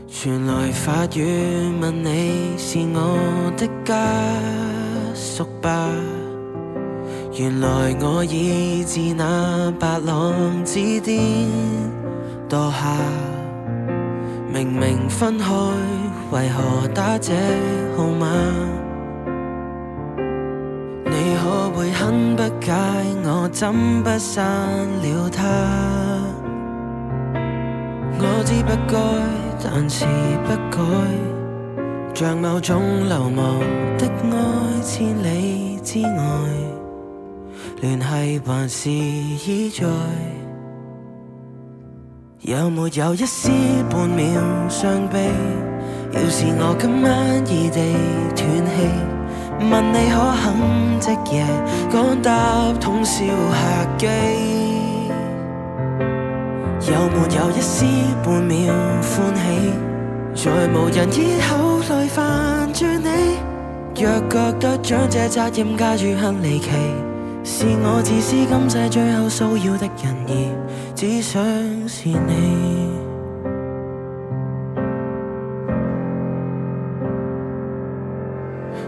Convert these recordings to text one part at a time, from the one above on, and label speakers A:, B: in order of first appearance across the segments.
A: 傳來法語問你是我的家屬吧？原來我已自那白浪之巔墮下，明明分開，為何打這號碼？你可會很不解我怎不刪了他？我知不該，但是不改，像某種流亡的愛，千里之外，聯繫還是依在。有沒有一絲半秒傷悲？要是我今晚異地斷氣，問你可肯即夜趕搭通宵客機？有沒有一絲半秒歡喜？在無人以口來煩住你。若覺得將這責任加諸很離奇，是我自私今世最後騷擾的人兒，只想是你。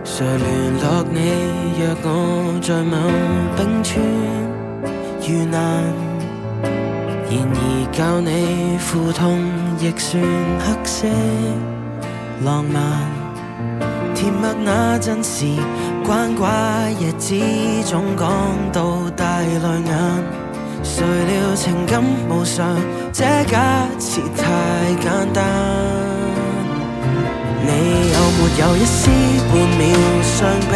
A: 誰聯絡你？若我在某冰川遇難，然而教你苦痛亦算黑色浪漫。甜蜜那陣時關懷日子總講到大淚眼，誰料情感無常，這假設太簡單。你有沒有一絲半秒傷悲？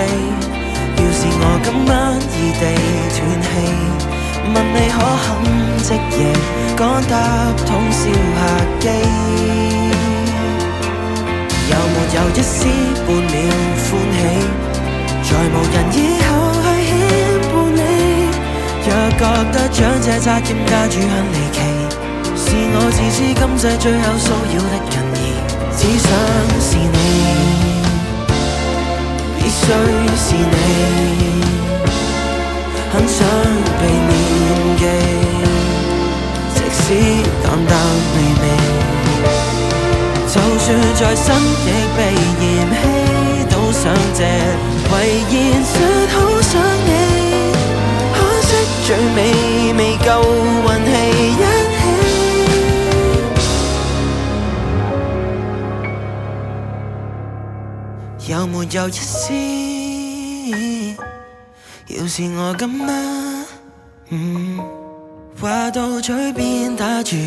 A: 要是我今晚異地斷氣，問你可肯即夜趕搭通宵客機？有沒有一絲半秒歡喜？在無人以後去牽絆你。若覺得將這責任加諸很離奇，是我自私今世最後騷擾的人兒，只想是你，必須是你，很想被念記，即使淡淡微微。就算再新亦被嫌棄，都想借遺言說好想你，可惜最尾未夠運氣一起。有沒有一絲？要是我今晚話到嘴邊打住，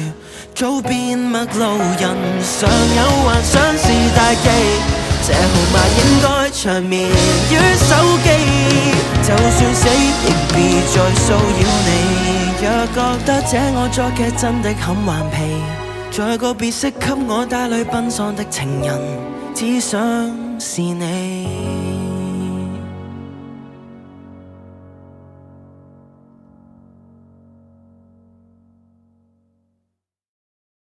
A: 早變陌路人，常有幻想是大忌。這號碼應該長眠於手機，就算死亦別再騷擾你。若覺得這惡作劇真的很頑皮，在個別識給我帶淚奔喪的情人，只想是你。